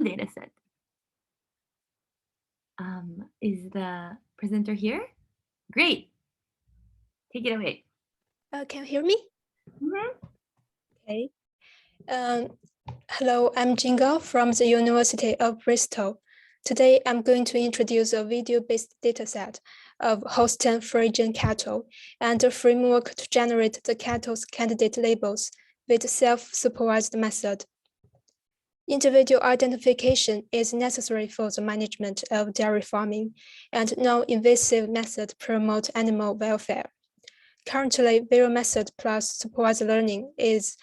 dataset. Is the presenter here? Great. Take it away. Can you hear me? Mm-hmm. Okay. Hello, I'm Jinga from the University of Bristol. Today, I'm going to introduce a video-based dataset of Holstein Friesian cattle and a framework to generate the cattle's candidate labels with self-supervised method. Individual identification is necessary for the management of dairy farming, and non-invasive methods promote animal welfare. Currently, visual method plus supervised learning is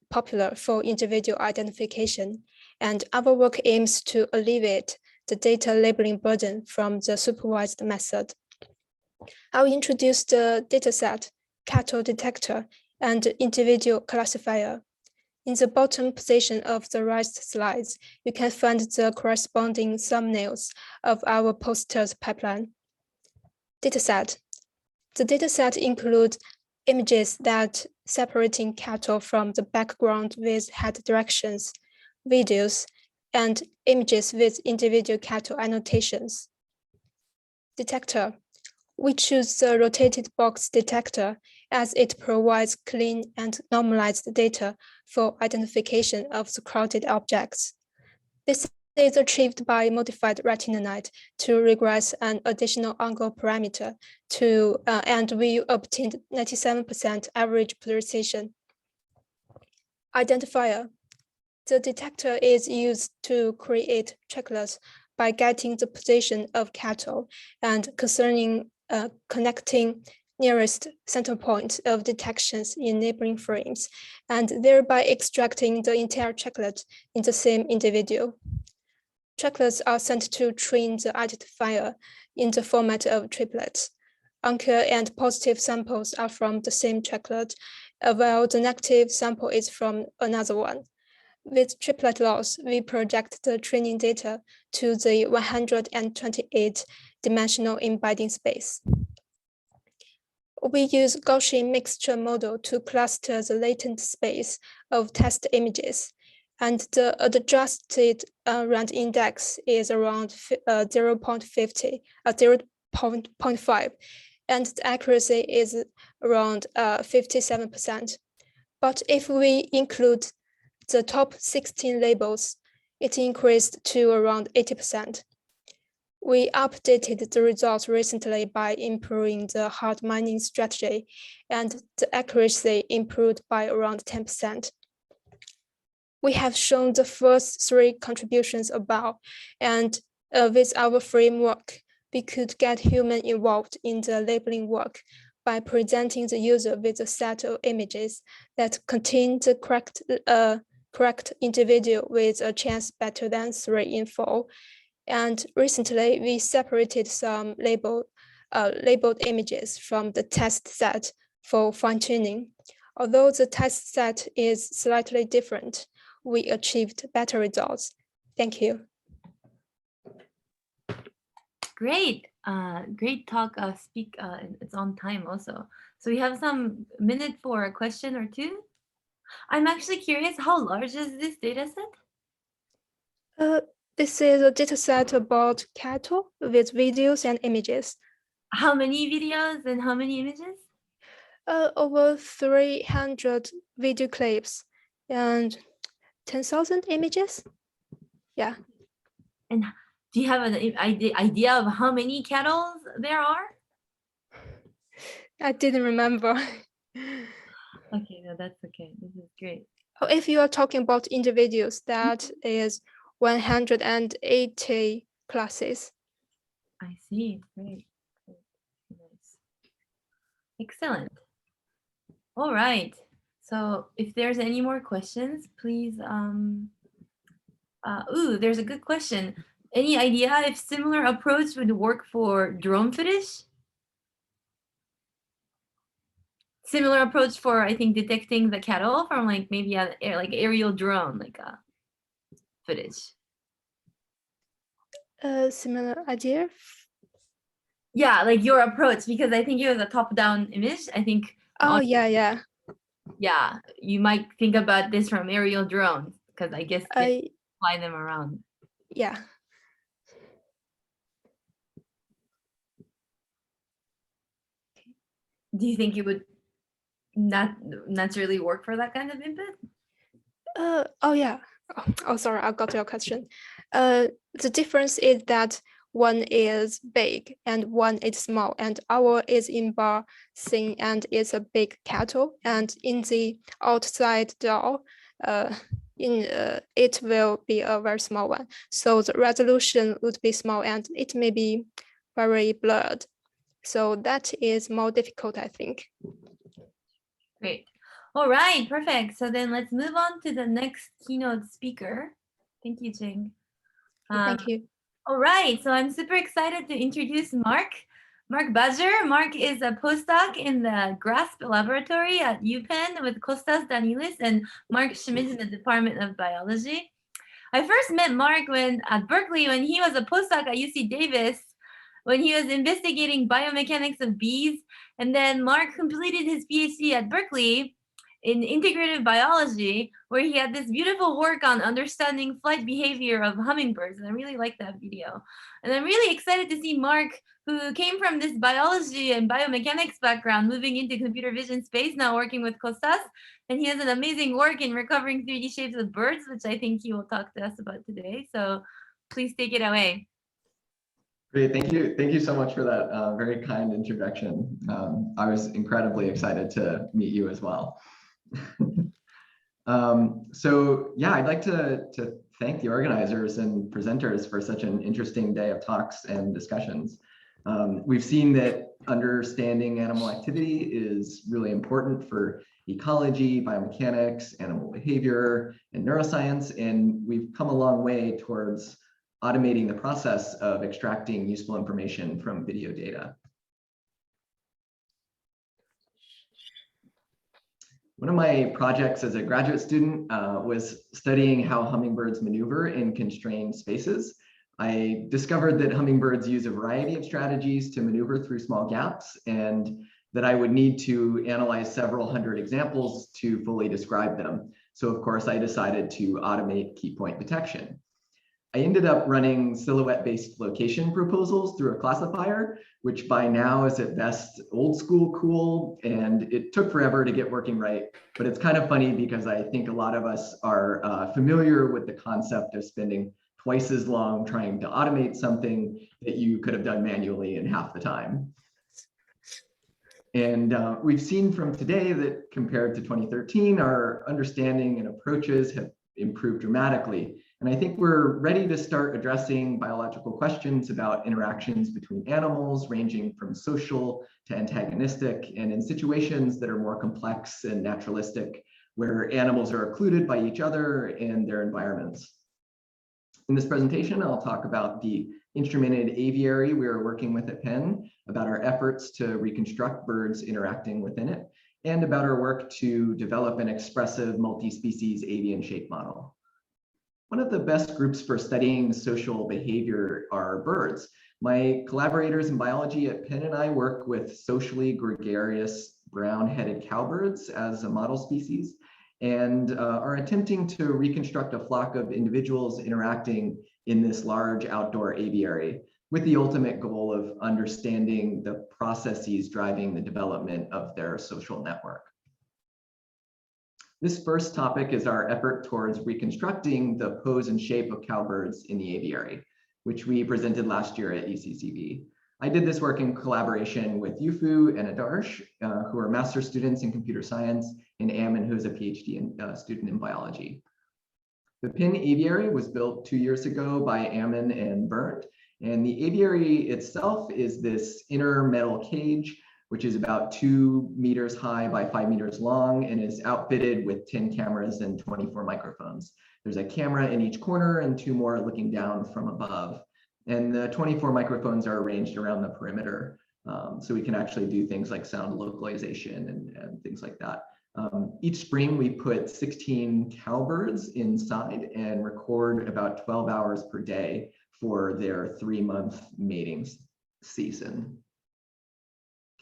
popular for individual identification, and our work aims to alleviate the data labeling burden from the supervised method. I'll introduce the dataset, cattle detector, and individual classifier. In the bottom position of the right slides, you can find the corresponding thumbnails of our posters pipeline. Dataset. The dataset includes images that separating cattle from the background with head directions, videos, and images with individual cattle annotations. Detector. We choose the rotated box detector as it provides clean and normalized data for identification of the crowded objects. This is achieved by modified retinonite to regress an additional angle parameter and we obtained 97% average polarization. Identifier. The detector is used to create checklists by getting the position of cattle and connecting nearest center point of detections in neighboring frames, and thereby extracting the entire checklist in the same individual. Checklists are sent to train the identifier in the format of triplets. Anchor and positive samples are from the same checklist, while the negative sample is from another one. With triplet loss, we project the training data to the 128-dimensional embedding space. We use Gaussian mixture model to cluster the latent space of test images, and the adjusted round index is around 0.5, and the accuracy is around 57%. But if we include the top 16 labels, it increased to around 80%. We updated the results recently by improving the hard mining strategy, and the accuracy improved by around 10%. We have shown the first three contributions above, and with our framework, we could get human involved in the labeling work by presenting the user with a set of images that contain the correct individual with a chance better than 3 in 4. And recently, we separated some labeled images from the test set for fine-tuning. Although the test set is slightly different, we achieved better results. Thank you. Great, great talk. It's on time also. So we have some minute for a question or two. I'm actually curious, how large is this data set? This is a data set about cattle with videos and images. How many videos and how many images? Over 300 video clips and 10,000 images. Yeah. And do you have an idea of how many cattle there are? I didn't remember. Okay, no, that's okay. This is great. If you are talking about individuals, that is 180 classes. I see. Great. Nice. Excellent. All right. So if there's any more questions, please. There's a good question. Any idea if similar approach would work for drone footage? Similar approach for, I think, detecting the cattle from like maybe an aerial drone, like a footage. Similar idea? Yeah, like your approach, because I think it was a top-down image. I think. Oh, yeah. Yeah, you might think about this from aerial drones, because I guess they fly them around. Yeah. Do you think it would not naturally work for that kind of input? Oh yeah. Oh, sorry, I got your question. The difference is that one is big and one is small, and our is in bar thing and it's a big cattle, and in the outside door, it will be a very small one. So the resolution would be small and it may be very blurred. So that is more difficult, I think. Great. All right, perfect. So then let's move on to the next keynote speaker. Thank you, Jing. Thank you. All right, so I'm super excited to introduce Mark Badger. Mark is a postdoc in the GRASP laboratory at UPenn with Kostas Danilis and Mark Schmidt in the Department of Biology. I first met Mark at Berkeley when he was a postdoc at UC Davis, when he was investigating biomechanics of bees. And then Mark completed his PhD at Berkeley in integrative biology, where he had this beautiful work on understanding flight behavior of hummingbirds. And I really like that video. And I'm really excited to see Mark, who came from this biology and biomechanics background, moving into computer vision space, now working with Kostas. And he has an amazing work in recovering 3D shapes of birds, which I think he will talk to us about today. So please take it away. Great, thank you. Thank you so much for that very kind introduction. I was incredibly excited to meet you as well. So yeah, I'd like to thank the organizers and presenters for such an interesting day of talks and discussions. We've seen that understanding animal activity is really important for ecology, biomechanics, animal behavior, and neuroscience, and we've come a long way towards automating the process of extracting useful information from video data. One of my projects as a graduate student was studying how hummingbirds maneuver in constrained spaces. I discovered that hummingbirds use a variety of strategies to maneuver through small gaps, and that I would need to analyze several hundred examples to fully describe them. So of course, I decided to automate keypoint detection. I ended up running silhouette-based location proposals through a classifier, which by now is at best old school cool, and it took forever to get working right. But it's kind of funny because I think a lot of us are familiar with the concept of spending twice as long trying to automate something that you could have done manually in half the time. And we've seen from today that compared to 2013, our understanding and approaches have improved dramatically. And I think we're ready to start addressing biological questions about interactions between animals, ranging from social to antagonistic, and in situations that are more complex and naturalistic, where animals are occluded by each other and their environments. In this presentation, I'll talk about the instrumented aviary we are working with at Penn, about our efforts to reconstruct birds interacting within it, and about our work to develop an expressive multi-species avian shape model. One of the best groups for studying social behavior are birds. My collaborators in biology at Penn and I work with socially gregarious brown-headed cowbirds as a model species, and are attempting to reconstruct a flock of individuals interacting in this large outdoor aviary, with the ultimate goal of understanding the processes driving the development of their social network. This first topic is our effort towards reconstructing the pose and shape of cowbirds in the aviary, which we presented last year at ECCV. I did this work in collaboration with Yufu and Adarsh, who are master's students in computer science, and Ammon, who is a PhD student in biology. The Penn aviary was built 2 years ago by Ammon and Bird, and the aviary itself is this inner metal cage, which is about 2 meters high by 5 meters long, and is outfitted with 10 cameras and 24 microphones. There's a camera in each corner and 2 more looking down from above. And the 24 microphones are arranged around the perimeter. So we can actually do things like sound localization and things like that. Each spring we put 16 cowbirds inside and record about 12 hours per day for their 3-month mating season.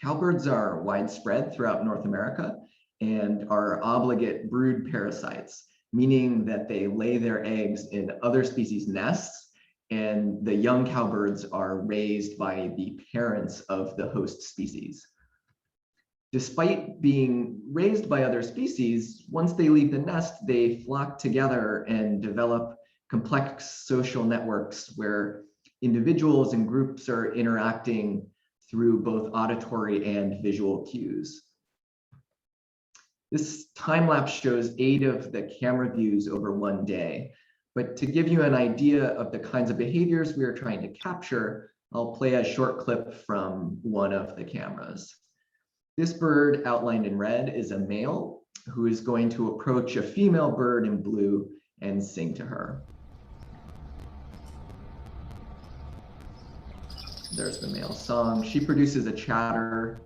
Cowbirds are widespread throughout North America and are obligate brood parasites, meaning that they lay their eggs in other species' nests and the young cowbirds are raised by the parents of the host species. Despite being raised by other species, once they leave the nest, they flock together and develop complex social networks where individuals and groups are interacting through both auditory and visual cues. This time lapse shows 8 of the camera views over one day. But to give you an idea of the kinds of behaviors we are trying to capture, I'll play a short clip from one of the cameras. This bird outlined in red is a male who is going to approach a female bird in blue and sing to her. There's the male song. She produces a chatter.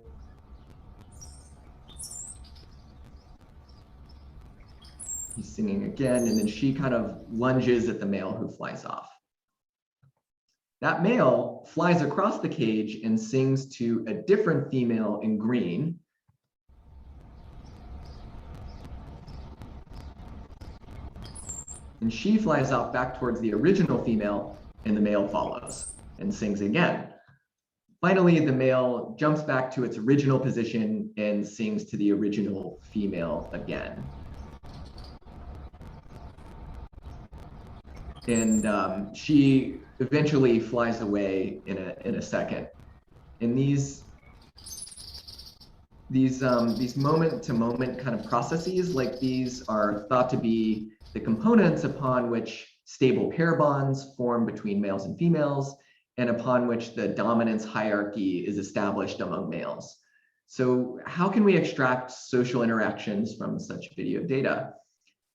He's singing again, and then she kind of lunges at the male who flies off. That male flies across the cage and sings to a different female in green. And she flies off back towards the original female, and the male follows and sings again. Finally, the male jumps back to its original position and sings to the original female again. And she eventually flies away in a second. And these moment-to-moment kind of processes like these are thought to be the components upon which stable pair bonds form between males and females, and upon which the dominance hierarchy is established among males. So how can we extract social interactions from such video data?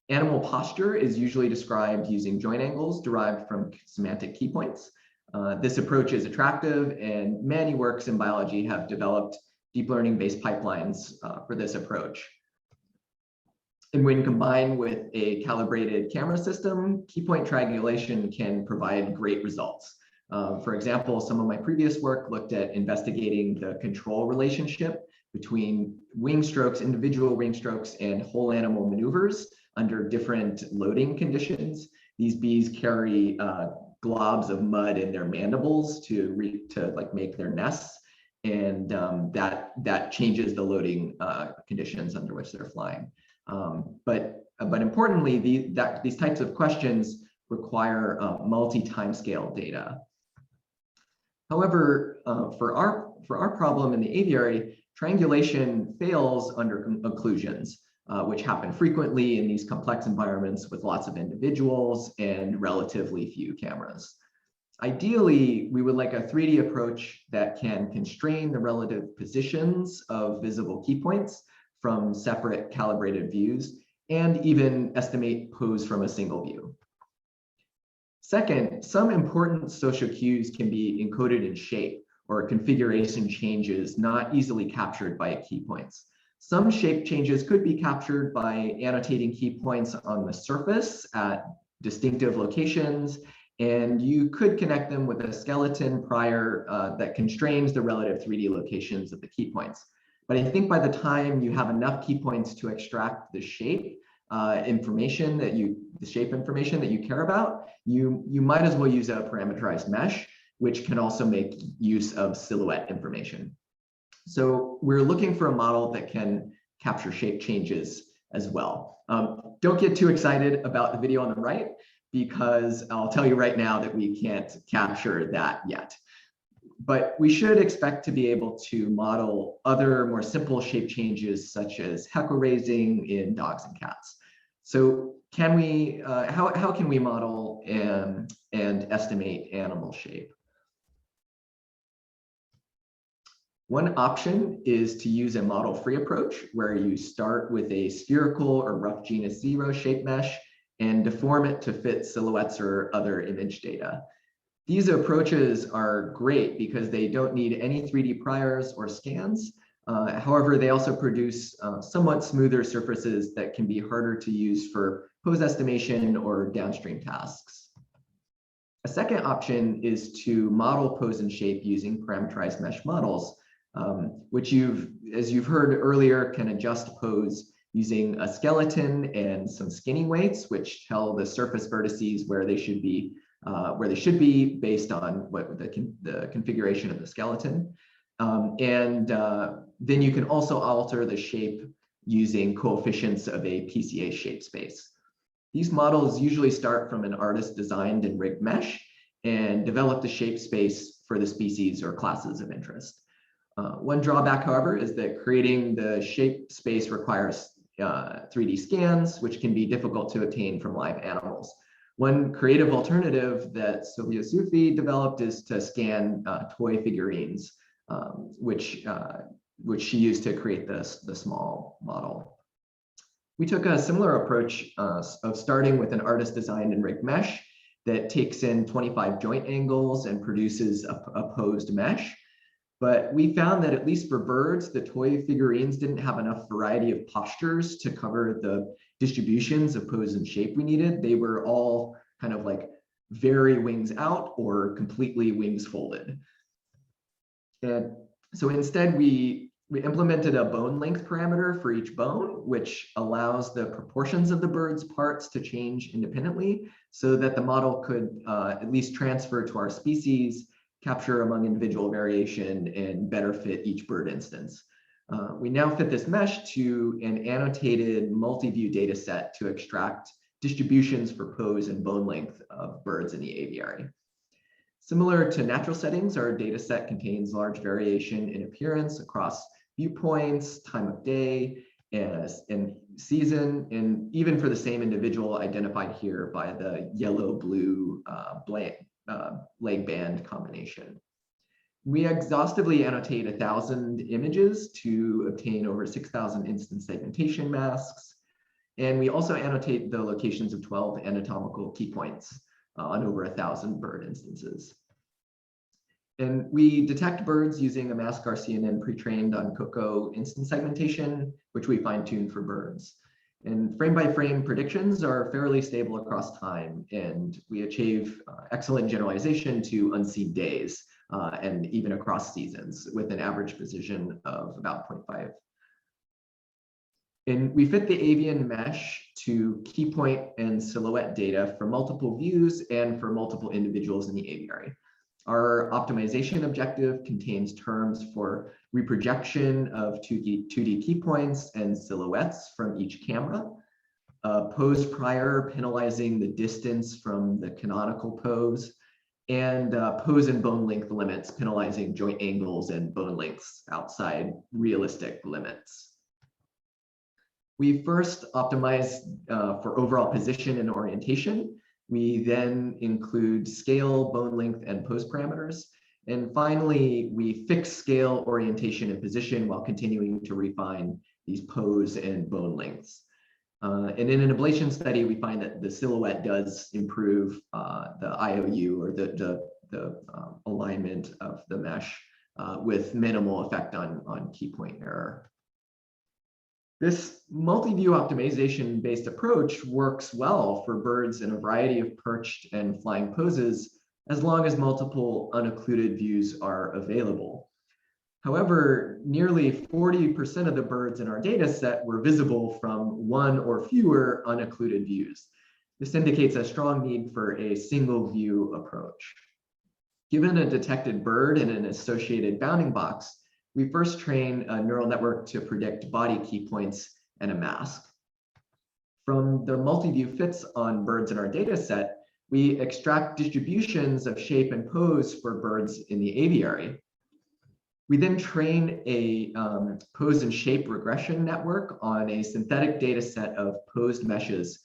Animal posture is usually described using joint angles derived from semantic key points. This approach is attractive, and many works in biology have developed deep learning-based pipelines for this approach. And when combined with a calibrated camera system, keypoint triangulation can provide great results. For example, some of my previous work looked at investigating the control relationship between wing strokes, individual wing strokes, and whole animal maneuvers under different loading conditions. These bees carry globs of mud in their mandibles to make their nests, and that changes the loading conditions under which they're flying. But importantly, these types of questions require multi-timescale data. However, for our problem in the aviary, triangulation fails under occlusions, which happen frequently in these complex environments with lots of individuals and relatively few cameras. Ideally, we would like a 3D approach that can constrain the relative positions of visible key points from separate calibrated views and even estimate pose from a single view. Second, some important social cues can be encoded in shape or configuration changes not easily captured by key points. Some shape changes could be captured by annotating key points on the surface at distinctive locations, and you could connect them with a skeleton prior that constrains the relative 3D locations of the key points. But I think by the time you have enough key points to extract the shape information that you care about, you might as well use a parameterized mesh, which can also make use of silhouette information. So we're looking for a model that can capture shape changes as well. Don't get too excited about the video on the right, because I'll tell you right now that we can't capture that yet. But we should expect to be able to model other more simple shape changes, such as heckle raising in dogs and cats. So can we, how can we model and estimate animal shape? One option is to use a model-free approach, where you start with a spherical or rough genus 0 shape mesh and deform it to fit silhouettes or other image data. These approaches are great because they don't need any 3D priors or scans. However, they also produce somewhat smoother surfaces that can be harder to use for pose estimation or downstream tasks. A second option is to model pose and shape using parameterized mesh models, which as you've heard earlier, can adjust pose using a skeleton and some skinning weights, which tell the surface vertices where they should be where they should be based on what the configuration of the skeleton. Then you can also alter the shape using coefficients of a PCA shape space. These models usually start from an artist designed and rigged mesh and develop the shape space for the species or classes of interest. One drawback, however, is that creating the shape space requires 3D scans, which can be difficult to obtain from live animals. One creative alternative that Sylvia Sufi developed is to scan toy figurines, which she used to create the small model. We took a similar approach of starting with an artist designed and rigged mesh that takes in 25 joint angles and produces a posed mesh. But we found that at least for birds, the toy figurines didn't have enough variety of postures to cover the distributions of pose and shape we needed. They were all kind of like very wings out or completely wings folded. And so instead, we implemented a bone length parameter for each bone, which allows the proportions of the bird's parts to change independently so that the model could at least transfer to our species, capture among individual variation, and better fit each bird instance. We now fit this mesh to an annotated multi-view data set to extract distributions for pose and bone length of birds in the aviary. Similar to natural settings, our data set contains large variation in appearance across viewpoints, time of day, and season, and even for the same individual identified here by the yellow-blue leg band combination. We exhaustively annotate 1,000 images to obtain over 6,000 instance segmentation masks. And we also annotate the locations of 12 anatomical key points on over 1,000 bird instances. And we detect birds using a mask RCNN pre-trained on COCO instance segmentation, which we fine-tune for birds. And frame-by-frame predictions are fairly stable across time, and we achieve excellent generalization to unseen days and even across seasons with an average precision of about 0.5. And we fit the avian mesh to key point and silhouette data for multiple views and for multiple individuals in the aviary. Our optimization objective contains terms for reprojection of 2D key points and silhouettes from each camera, pose prior penalizing the distance from the canonical pose, and pose and bone length limits penalizing joint angles and bone lengths outside realistic limits. We first optimize for overall position and orientation. We then include scale, bone length, and pose parameters. And finally, we fix scale, orientation, and position while continuing to refine these pose and bone lengths. And in an ablation study, we find that the silhouette does improve the IOU, or the alignment of the mesh with minimal effect on key point error. This multi-view optimization-based approach works well for birds in a variety of perched and flying poses, as long as multiple unoccluded views are available. However, nearly 40% of the birds in our data set were visible from one or fewer unoccluded views. This indicates a strong need for a single view approach. Given a detected bird and an associated bounding box, we first train a neural network to predict body key points and a mask. From the multi-view fits on birds in our data set, we extract distributions of shape and pose for birds in the aviary. We then train a pose and shape regression network on a synthetic data set of posed meshes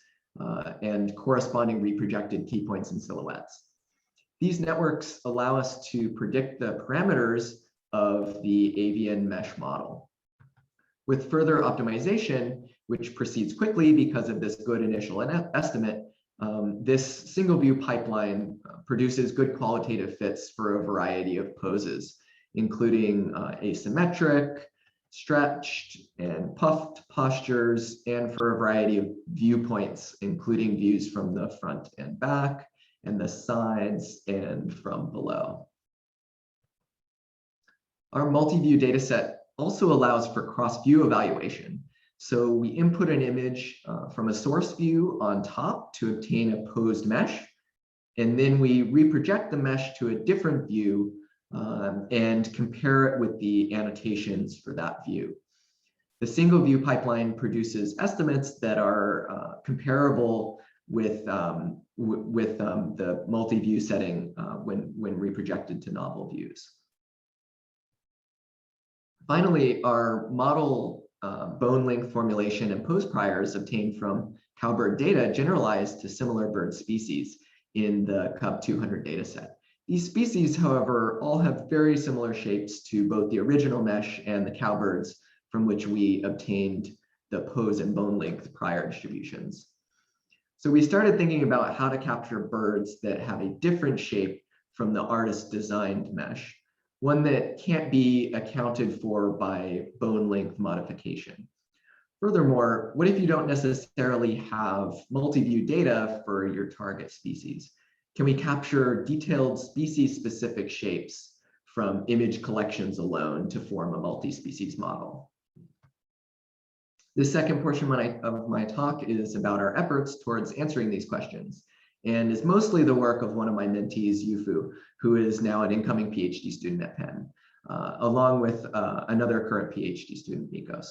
and corresponding reprojected key points and silhouettes. These networks allow us to predict the parameters of the avian mesh model. With further optimization, which proceeds quickly because of this good initial estimate, this single view pipeline produces good qualitative fits for a variety of poses, including asymmetric, stretched, and puffed postures, and for a variety of viewpoints, including views from the front and back, and the sides, and from below. Our multi-view data set also allows for cross-view evaluation. So we input an image from a source view on top to obtain a posed mesh. And then we reproject the mesh to a different view and compare it with the annotations for that view. The single view pipeline produces estimates that are comparable with the multi-view setting when reprojected to novel views. Finally, our model bone length formulation and pose priors obtained from cowbird data generalized to similar bird species in the Cub 200 dataset. These species, however, all have very similar shapes to both the original mesh and the cowbirds from which we obtained the pose and bone length prior distributions. So we started thinking about how to capture birds that have a different shape from the artist designed mesh, one that can't be accounted for by bone length modification. Furthermore, what if you don't necessarily have multi-view data for your target species? Can we capture detailed species-specific shapes from image collections alone to form a multi-species model? The second portion of my talk is about our efforts towards answering these questions, and is mostly the work of one of my mentees, Yufu, who is now an incoming PhD student at Penn, along with another current PhD student, Nikos.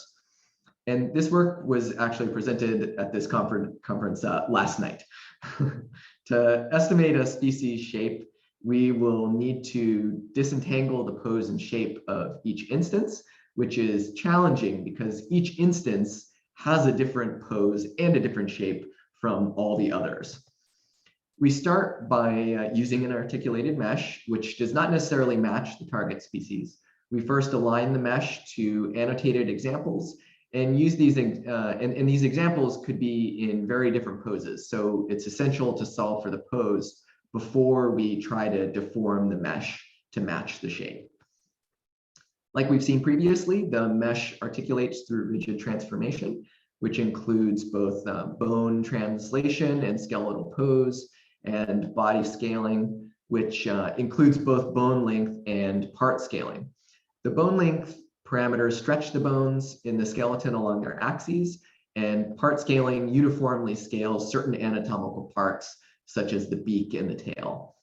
And this work was actually presented at this conference last night. To estimate a species shape, we will need to disentangle the pose and shape of each instance, which is challenging because each instance has a different pose and a different shape from all the others. We start by using an articulated mesh, which does not necessarily match the target species. We first align the mesh to annotated examples and use these, and these examples could be in very different poses. So it's essential to solve for the pose before we try to deform the mesh to match the shape. Like we've seen previously, the mesh articulates through rigid transformation, which includes both bone translation and skeletal pose, and body scaling, which includes both bone length and part scaling. The bone length parameters stretch the bones in the skeleton along their axes, and part scaling uniformly scales certain anatomical parts, such as the beak and the tail.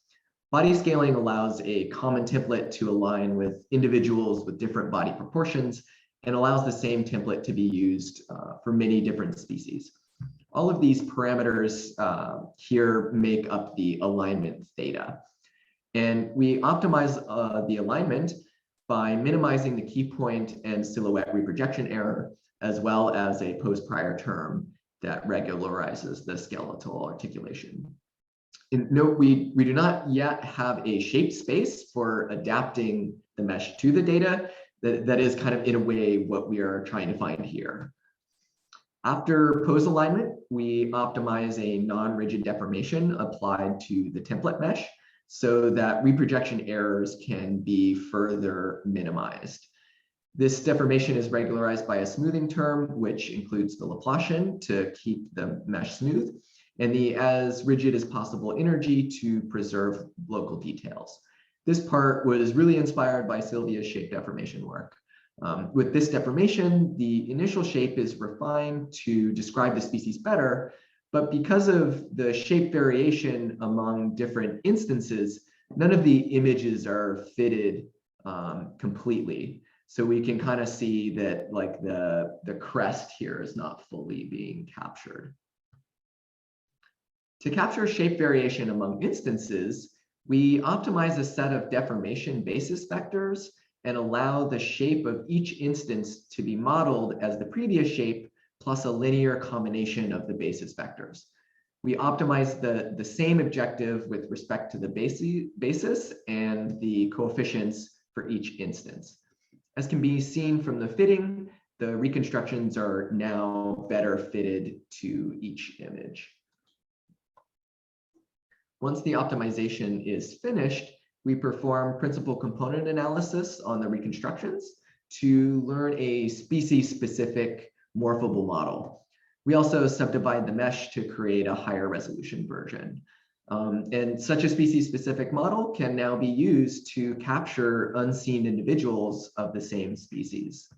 Body scaling allows a common template to align with individuals with different body proportions and allows the same template to be used for many different species. All of these parameters here make up the alignment theta. And we optimize the alignment by minimizing the key point and silhouette reprojection error, as well as a post prior term that regularizes the skeletal articulation. And note, we do not yet have a shape space for adapting the mesh to the data. That is kind of in a way what we are trying to find here. After pose alignment, we optimize a non-rigid deformation applied to the template mesh so that reprojection errors can be further minimized. This deformation is regularized by a smoothing term, which includes the Laplacian to keep the mesh smooth, and the as rigid as possible energy to preserve local details. This part was really inspired by Sylvia's shape deformation work. With this deformation, the initial shape is refined to describe the species better, but because of the shape variation among different instances, none of the images are fitted completely. So we can kind of see that like the crest here is not fully being captured. To capture shape variation among instances, we optimize a set of deformation basis vectors and allow the shape of each instance to be modeled as the previous shape plus a linear combination of the basis vectors. We optimize the same objective with respect to the basis and the coefficients for each instance. As can be seen from the fitting, the reconstructions are now better fitted to each image. Once the optimization is finished, we perform principal component analysis on the reconstructions to learn a species-specific morphable model. We also subdivide the mesh to create a higher resolution version. And such a species-specific model can now be used to capture unseen individuals of the same species.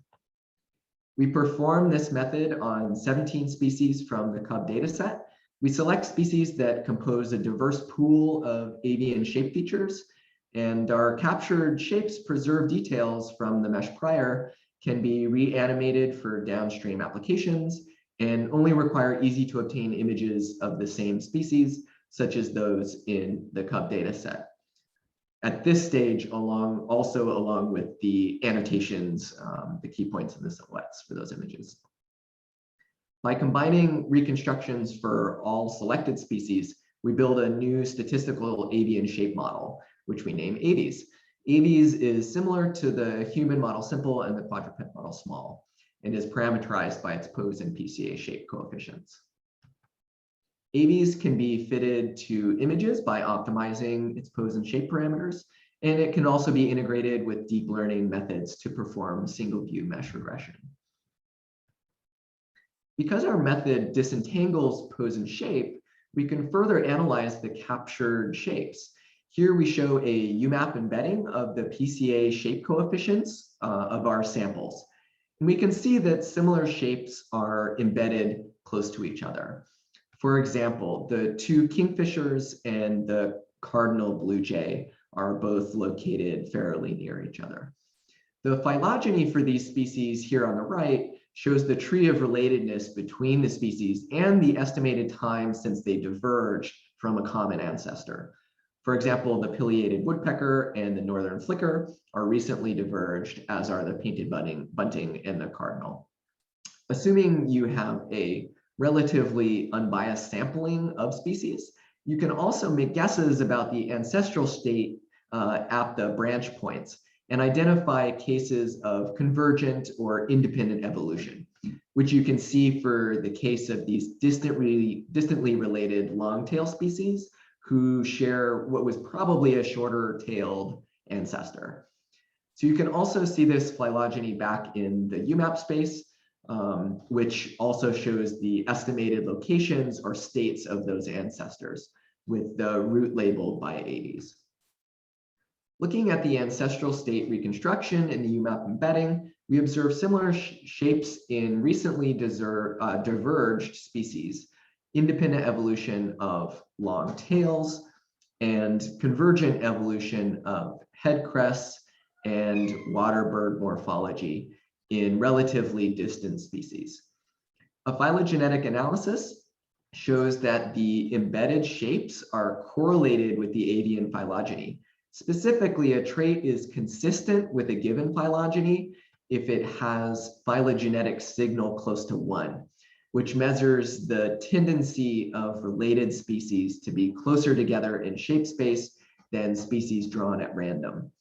We perform this method on 17 species from the Cub dataset, We select species that compose a diverse pool of avian shape features, and our captured shapes preserve details from the mesh prior can be reanimated for downstream applications and only require easy to obtain images of the same species, such as those in the Cub dataset. At this stage, along with the annotations, the key points and the silhouettes for those images. By combining reconstructions for all selected species, we build a new statistical avian shape model, which we name AVES. AVES is similar to the human model simple and the quadruped model small, and is parameterized by its pose and PCA shape coefficients. AVES can be fitted to images by optimizing its pose and shape parameters, and it can also be integrated with deep learning methods to perform single view mesh regression. Because our method disentangles pose and shape, we can further analyze the captured shapes. Here we show a UMAP embedding of the PCA shape coefficients of our samples. And we can see that similar shapes are embedded close to each other. For example, the two kingfishers and the cardinal blue jay are both located fairly near each other. The phylogeny for these species here on the right shows the tree of relatedness between the species and the estimated time since they diverged from a common ancestor. For example, the pileated woodpecker and the northern flicker are recently diverged, as are the painted bunting and the cardinal. Assuming you have a relatively unbiased sampling of species, you can also make guesses about the ancestral state at the branch points and identify cases of convergent or independent evolution, which you can see for the case of these distantly related long-tail species who share what was probably a shorter-tailed ancestor. So you can also see this phylogeny back in the UMAP space, which also shows the estimated locations or states of those ancestors with the route labeled by AVES. Looking at the ancestral state reconstruction in the UMAP embedding, we observe similar shapes in recently diverged species, independent evolution of long tails, and convergent evolution of head crests and water bird morphology in relatively distant species. A phylogenetic analysis shows that the embedded shapes are correlated with the avian phylogeny. Specifically, a trait is consistent with a given phylogeny if it has phylogenetic signal close to 1, which measures the tendency of related species to be closer together in shape space than species drawn at random.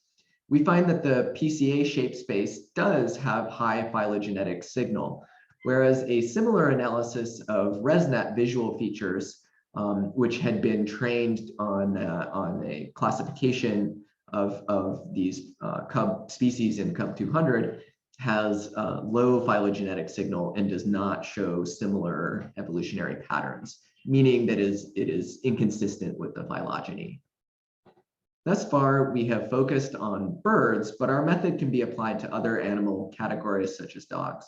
We find that the PCA shape space does have high phylogenetic signal, whereas a similar analysis of ResNet visual features, which had been trained on a classification of these cub species in Cub 200, has low phylogenetic signal and does not show similar evolutionary patterns, meaning that it is inconsistent with the phylogeny. Thus far, we have focused on birds, but our method can be applied to other animal categories such as dogs.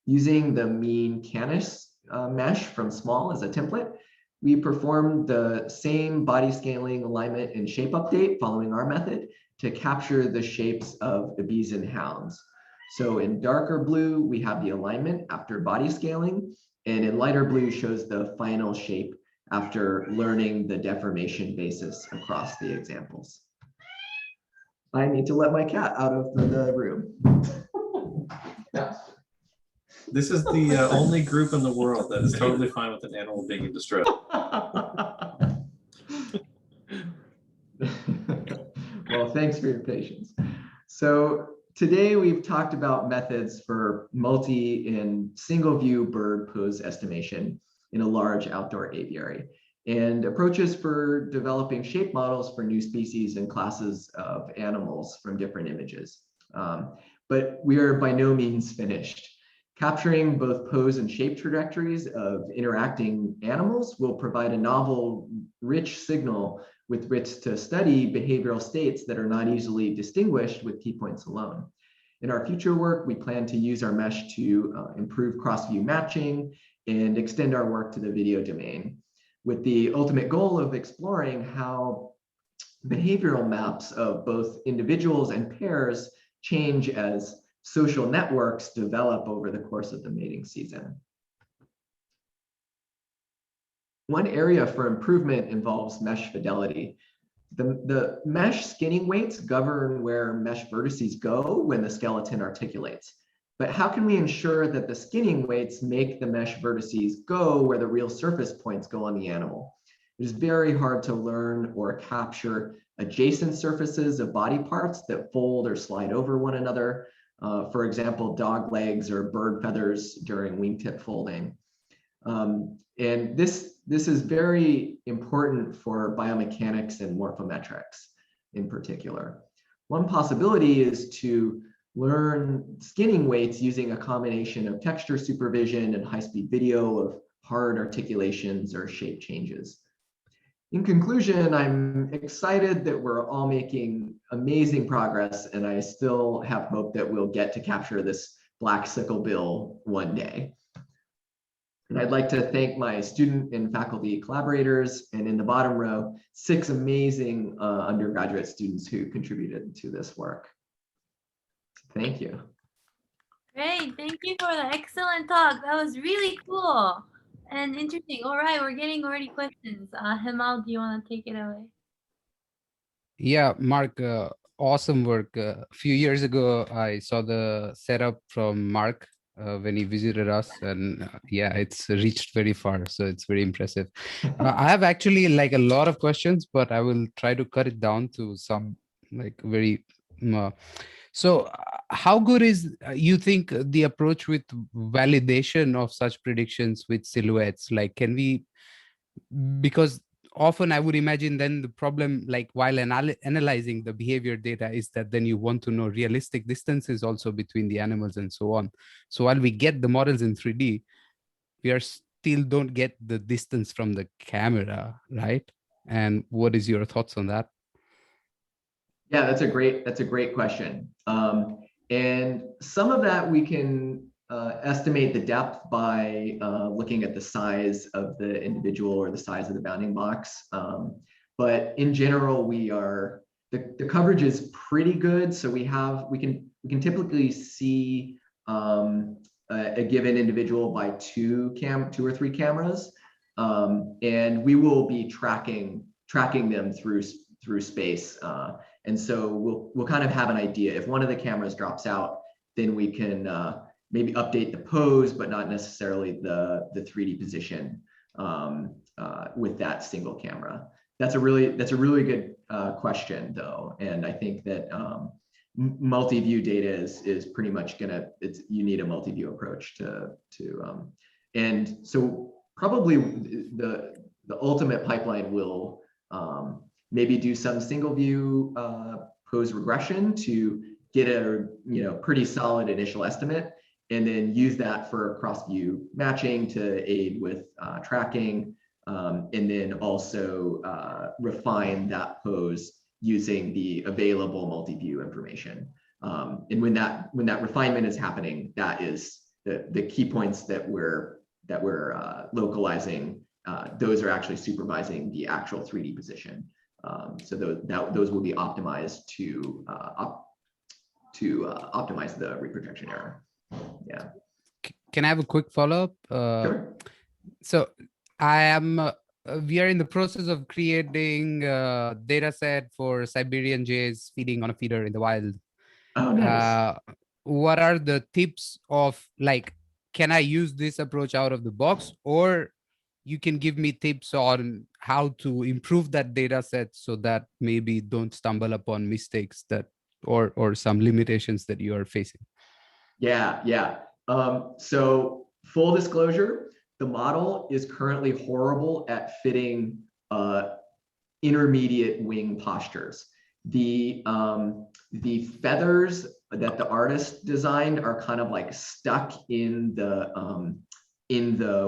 Using the mean canis mesh from small as a template, we performed the same body scaling, alignment, and shape update following our method to capture the shapes of the bees and hounds. So in darker blue, we have the alignment after body scaling, and in lighter blue shows the final shape after learning the deformation basis across the examples. I need to let my cat out of the room. This is the only group in the world that is totally fine with an animal being in distress. Well, thanks for your patience. So today we've talked about methods for multi and single view bird pose estimation in a large outdoor aviary, and approaches for developing shape models for new species and classes of animals from different images. But we are by no means finished. Capturing both pose and shape trajectories of interacting animals will provide a novel, rich signal with which to study behavioral states that are not easily distinguished with key points alone. In our future work, we plan to use our mesh to improve cross-view matching and extend our work to the video domain, with the ultimate goal of exploring how behavioral maps of both individuals and pairs change as social networks develop over the course of the mating season. One area for improvement involves mesh fidelity. The mesh skinning weights govern where mesh vertices go when the skeleton articulates. But how can we ensure that the skinning weights make the mesh vertices go where the real surface points go on the animal? It is very hard to learn or capture adjacent surfaces of body parts that fold or slide over one another. For example, dog legs or bird feathers during wingtip folding. And this is very important for biomechanics and morphometrics in particular. One possibility is to learn skinning weights using a combination of texture supervision and high-speed video of hard articulations or shape changes. In conclusion, I'm excited that we're all making amazing progress, and I still have hope that we'll get to capture this black sicklebill one day. And I'd like to thank my student and faculty collaborators, and in the bottom row, 6 amazing undergraduate students who contributed to this work. Thank you. Great, thank you for the excellent talk. That was really cool and interesting. All right, we're getting already questions. Hemal, do you want to take it away? Yeah, Mark, awesome work. A few years ago, I saw the setup from Mark when he visited us, and yeah, it's reached very far, so it's very impressive. I have actually like a lot of questions, but I will try to cut it down to some like very so how good is you think the approach with validation of such predictions with silhouettes? Like, can we, because often I would imagine then the problem, like while analyzing the behavior data, is that then you want to know realistic distances also between the animals and so on. So while we get the models in 3D, we are still don't get the distance from the camera, right? And what is your thoughts on that? Yeah, that's a great question. And some of that we can estimate the depth by looking at the size of the individual or the size of the bounding box. But in general, the coverage is pretty good. So we can typically see a given individual by two or three cameras, and we will be tracking them through space. And so we'll kind of have an idea. If one of the cameras drops out, then we can maybe update the pose, but not necessarily the 3D position with that single camera. That's a really good question, though, and I think that multi-view data is pretty much you need a multi-view approach and so probably the ultimate pipeline will maybe do some single view pose regression to get a pretty solid initial estimate, and then use that for cross view matching to aid with tracking, and then also refine that pose using the available multi-view information. And when that refinement is happening, that is the key points that we're localizing. Those are actually supervising the actual 3D position. So those will be optimized to optimize the reprojection error. Yeah. Can I have a quick follow-up? Sure. So we are in the process of creating a data set for Siberian jays feeding on a feeder in the wild. Oh, nice. What are the tips of, like, can I use this approach out of the box, or you can give me tips on how to improve that data set so that maybe don't stumble upon mistakes that or some limitations that you are facing? Yeah. So full disclosure, the model is currently horrible at fitting intermediate wing postures. The feathers that the artist designed are kind of like stuck in the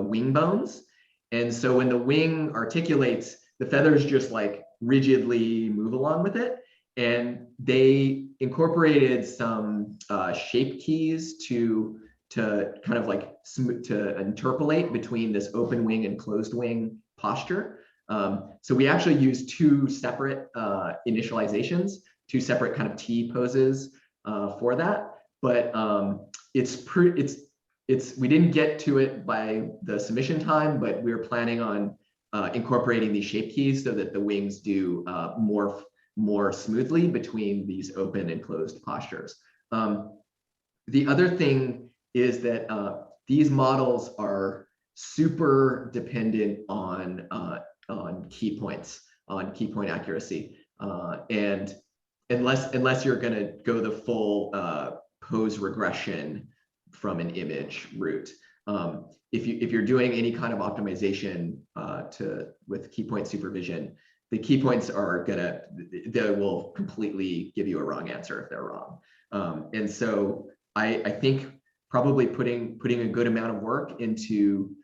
wing bones. And so when the wing articulates, the feathers just like rigidly move along with it. And they incorporated some shape keys to to kind of like to interpolate between this open wing and closed wing posture. So we actually use two separate initializations, two separate kind of T poses for that. But we didn't get to it by the submission time, but we're planning on incorporating these shape keys so that the wings do more smoothly between these open and closed postures. The other thing is that these models are super dependent on key points, on key point accuracy, and unless you're going to go the full pose regression from an image route. If you're doing any kind of optimization with key point supervision, the key points they will completely give you a wrong answer if they're wrong. And so I think probably putting a good amount of work into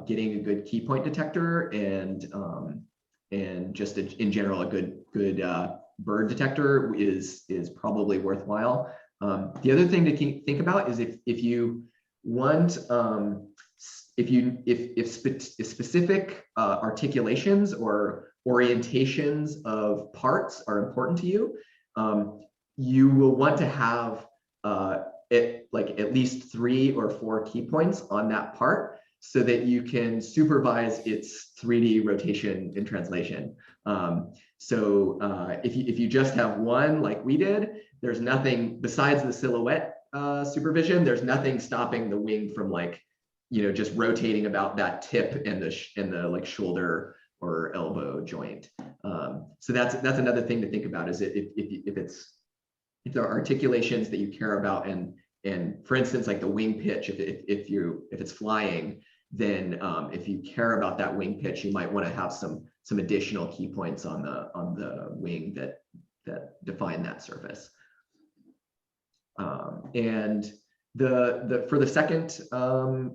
getting a good key point detector and just in general a good bird detector is probably worthwhile. The other thing to think about is if you want if specific articulations or orientations of parts are important to you, you will want to have at least 3 or 4 key points on that part so that you can supervise its 3D rotation and translation. So if you just have one like we did, there's nothing besides the silhouette supervision. There's nothing stopping the wing from just rotating about that tip and the like shoulder or elbow joint. So that's another thing to think about is if there are articulations that you care about and for instance like the wing pitch, if it's flying, then if you care about that wing pitch, you might want to have some additional key points on the wing that define that surface. And for the second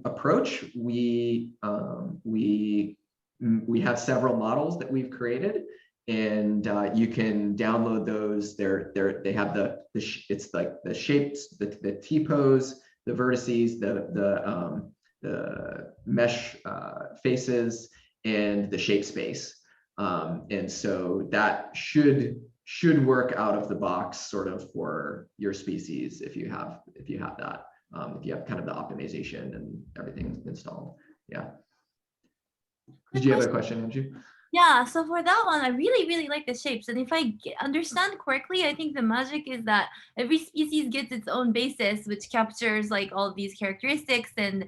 approach, we have several models that we've created, and you can download those. They have it's like the shapes, the T pose, the vertices, the mesh faces, and the shape space. And so that should work out of the box sort of for your species if you have that, if you have kind of the optimization and everything installed. Yeah. Did you have a question, Andrew? Yeah, so for that one, I really, really like the shapes. And if I understand correctly, I think the magic is that every species gets its own basis, which captures like all these characteristics, and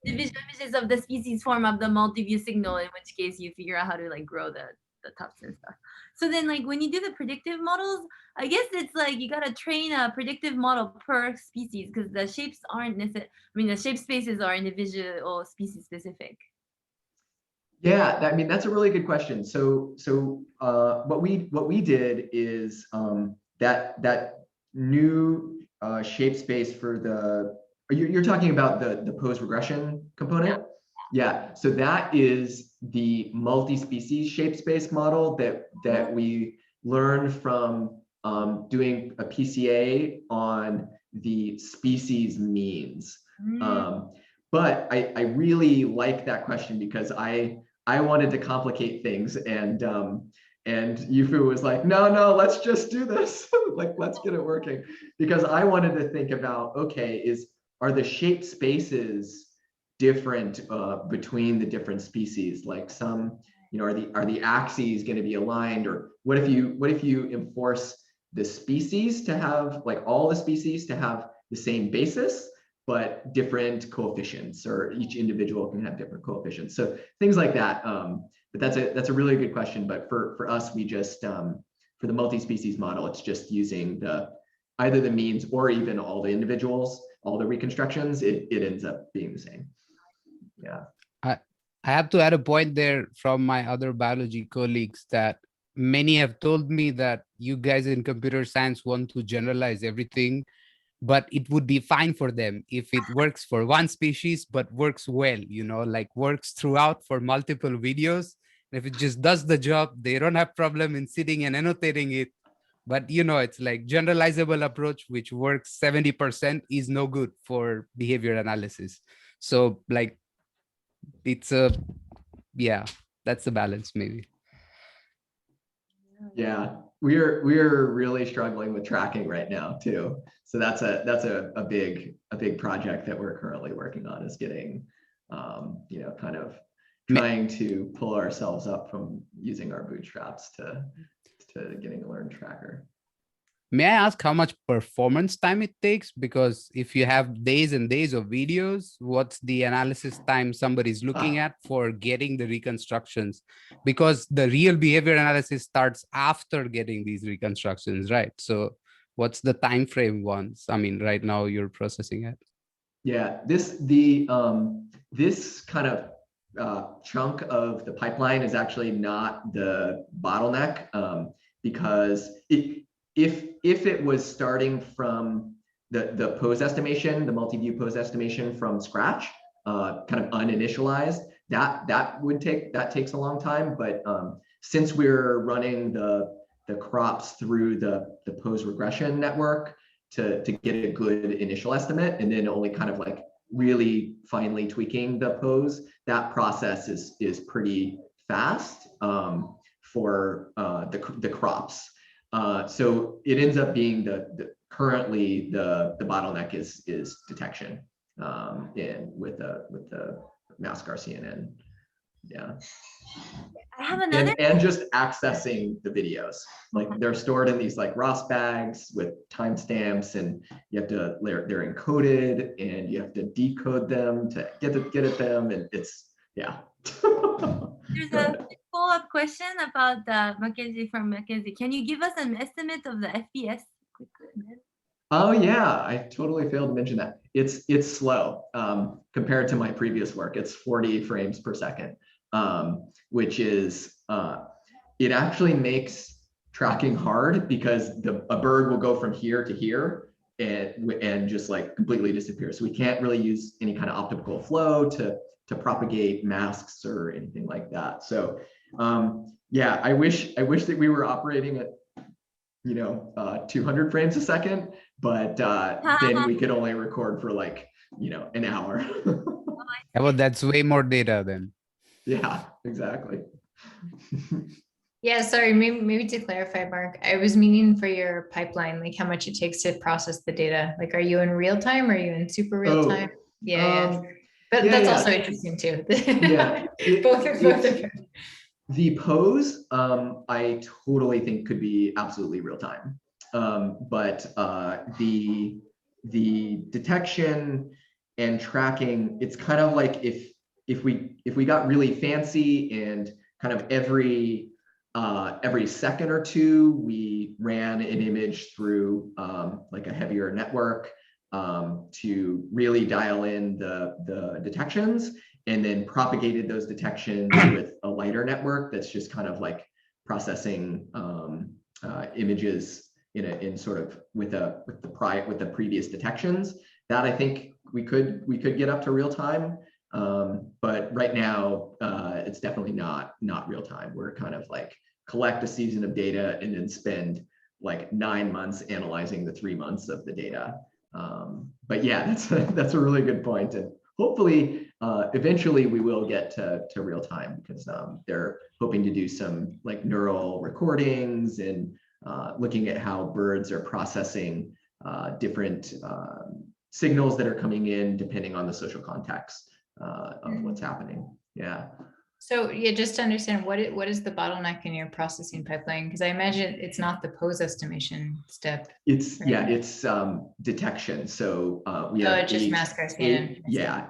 the visual images of the species form up the multi-view signal, in which case you figure out how to like grow the tufts and stuff. So then like when you do the predictive models, I guess it's like you got to train a predictive model per species because the shapes aren't necessarily, the shape spaces are individual species specific. Yeah, that's a really good question. So what we did is that new shape space for you're talking about the pose regression component. Yeah. So that is the multi-species shape space model that we learned from doing a PCA on the species means. But I really like that question because I wanted to complicate things, and Yufu was like, no, let's just do this. Like, let's get it working. Because I wanted to think about, okay, are the shape spaces different between the different species? Like some, are the axes going to be aligned, or what if you enforce the species to have, like all the species to have the same basis, but different coefficients, or each individual can have different coefficients. So things like that. But that's a really good question. But for us, we just for the multi-species model, it's just using either the means or even all the individuals, all the reconstructions. It ends up being the same. Yeah. I have to add a point there from my other biology colleagues that many have told me that you guys in computer science want to generalize everything, but it would be fine for them if it works for one species, but works well, like works throughout for multiple videos. If it just does the job, they don't have problem in sitting and annotating it. But it's like generalizable approach, which works 70% is no good for behavior analysis. So like it's that's the balance maybe. Yeah, we're really struggling with tracking right now too. So that's a big project that we're currently working on, is getting kind of trying to pull ourselves up from using our bootstraps to getting a learned tracker. May I ask how much performance time it takes? Because if you have days and days of videos, what's the analysis time somebody's looking at for getting the reconstructions? Because the real behavior analysis starts after getting these reconstructions, right? So what's the time frame once? I mean, right now you're processing it. Yeah, this kind of chunk of the pipeline is actually not the bottleneck, because if it was starting from the pose estimation, the multi-view pose estimation from scratch, kind of uninitialized, that takes a long time. But since we're running the crops through the pose regression network to get a good initial estimate, and then only kind of like really finely tweaking the pose, that process is pretty fast for the crops. So it ends up being currently the bottleneck is detection, and with the mask CNN. Yeah. I have another. And just accessing the videos, like they're stored in these like ROS bags with timestamps, and you have to they're encoded, and you have to decode them to get at them, and it's There's a follow-up question about Mackenzie from Mackenzie. Can you give us an estimate of the FPS? Oh yeah, I totally failed to mention that. It's slow compared to my previous work. It's 40 frames per second, which is it actually makes tracking hard, because a bird will go from here to here and just like completely disappear. So we can't really use any kind of optical flow to propagate masks or anything like that. So yeah, I wish that we were operating at 200 frames a second, but then we could only record for like an hour. Yeah, well, that's way more data then. Yeah, exactly. Yeah, sorry, maybe to clarify, Mark, I was meaning for your pipeline, like how much it takes to process the data. Like, are you in real time or are you in super real time? Yeah, but that's also interesting too. Yeah, both are good. The pose, I totally think could be absolutely real time, but the detection and tracking, it's kind of like if we got really fancy and kind of every second or two we ran an image through like a heavier network to really dial in the detections, and then propagated those detections with a lighter network that's just kind of like processing images in sort of with the previous detections. That I think we could get up to real time, but right now it's definitely not real time. We're kind of like collect a season of data and then spend like 9 months analyzing the 3 months of the data. But yeah, that's a really good point, and hopefully eventually we will get to real time, because they're hoping to do some like neural recordings and looking at how birds are processing different signals that are coming in depending on the social context of what's happening. Yeah. So yeah, just to understand, what is the bottleneck in your processing pipeline? Because I imagine it's not the pose estimation step. It's right? it's detection. So we have just mask CNN.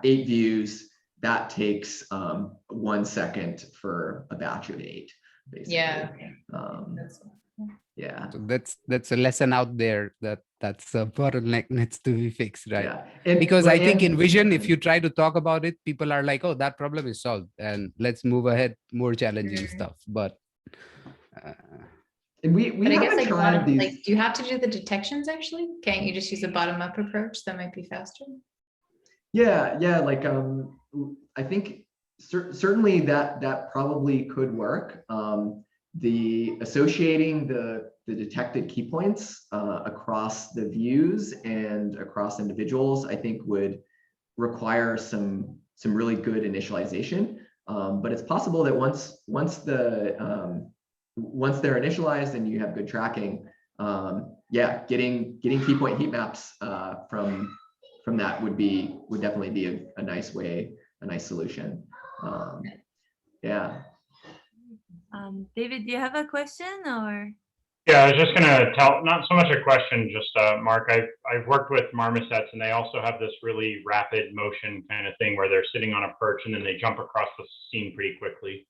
8 views. That takes 1 second for a batch of 8, basically. Yeah. Okay. Yeah. So that's a lesson out there, that's a bottleneck needs to be fixed, right? Yeah. And, because I think in vision, if you try to talk about it, people are like, oh, that problem is solved, and let's move ahead, more challenging stuff. But and we I guess haven't tried these. Like, do you have to do the detections actually? Can't you just use a bottom-up approach that might be faster? Yeah, like I think certainly that probably could work. The associating the detected key points across the views and across individuals, I think would require some really good initialization. But it's possible that once they're initialized and you have good tracking, yeah, getting key point heat maps from that would definitely be a nice solution. Yeah. David, do you have a question or? Yeah, I was just gonna tell, not so much a question, just Mark, I've worked with marmosets, and they also have this really rapid motion kind of thing where they're sitting on a perch and then they jump across the scene pretty quickly.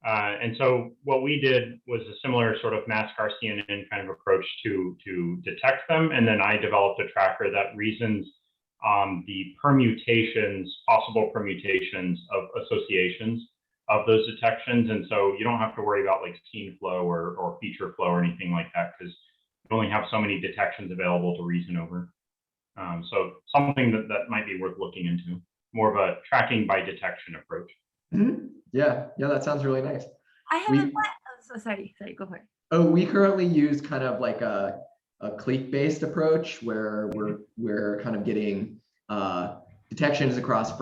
And so what we did was a similar sort of mask RCNN kind of approach to detect them. And then I developed a tracker that reasons the possible permutations of associations of those detections. And so you don't have to worry about like scene flow or feature flow or anything like that, because you only have so many detections available to reason over. So something that might be worth looking into, more of a tracking by detection approach. Mm-hmm. Yeah, that sounds really nice. I have sorry, go for it. Oh, we currently use kind of like a clique-based approach where we're kind of getting detections across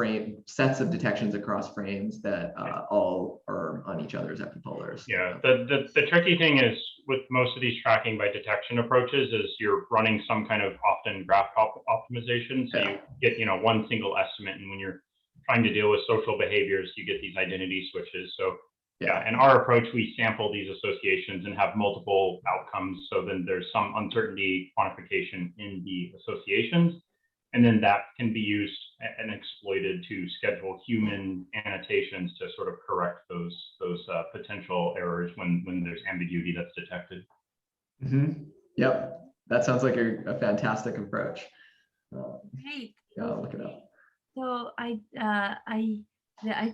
sets of detections across frames that all are on each other's epipolars. Yeah, the tricky thing is with most of these tracking by detection approaches is you're running some kind of often graph optimization. So you get one single estimate, and when you're trying to deal with social behaviors, you get these identity switches. So yeah, in our approach, we sample these associations and have multiple outcomes. So then there's some uncertainty quantification in the associations. And then that can be used and exploited to schedule human annotations to sort of correct those potential errors when there's ambiguity that's detected. Mm-hmm. Yep, that sounds like a fantastic approach. Great. Yeah, I'll look it up. So I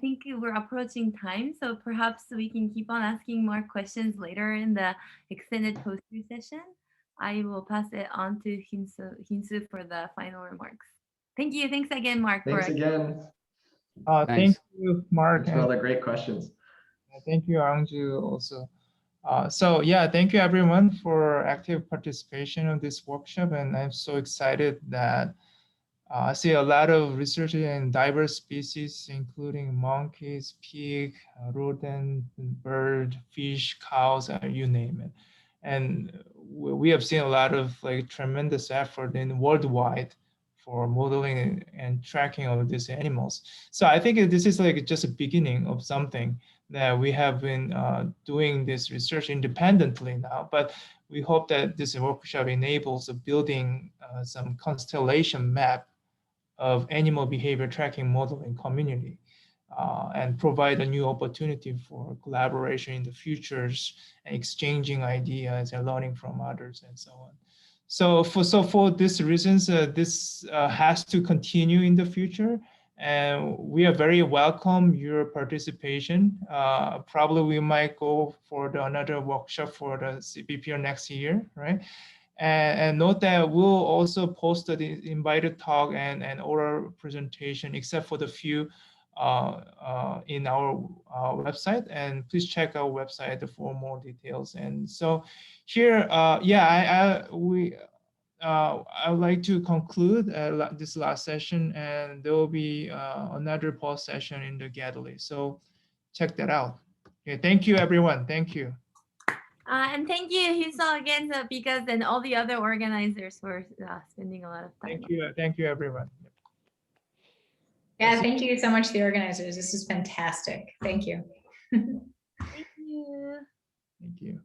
think we're approaching time, so perhaps we can keep on asking more questions later in the extended poster session. I will pass it on to Hinsu for the final remarks. Thank you. Thanks again, Mark. Thanks again. Thank you, Mark. Thanks for all the great questions. Thank you, Angju, also. So yeah, thank you everyone for active participation in this workshop, and I'm so excited that I see a lot of research in diverse species, including monkeys, pig, rodent, bird, fish, cows, you name it. And we have seen a lot of like tremendous effort in worldwide for modeling and tracking of these animals. So I think this is like just a beginning of something that we have been doing this research independently now, but we hope that this workshop enables building some constellation map of animal behavior tracking modeling community and provide a new opportunity for collaboration in the futures and exchanging ideas and learning from others and so on. So for these reasons, this has to continue in the future. And we are very welcome your participation. Probably we might go for another workshop for the CVPR next year, right? And note that we'll also post the invited talk and oral presentation, except for the few in our website. And please check our website for more details. And so here, I would like to conclude this last session, and there will be another pause session in the gallery. So check that out. Okay, thank you, everyone. Thank you. And thank you, Hyunseo, again, because and all the other organizers for spending a lot of time. Thank you, everyone. Yeah, thank you so much, the organizers. This is fantastic. Thank you. Thank you. Thank you.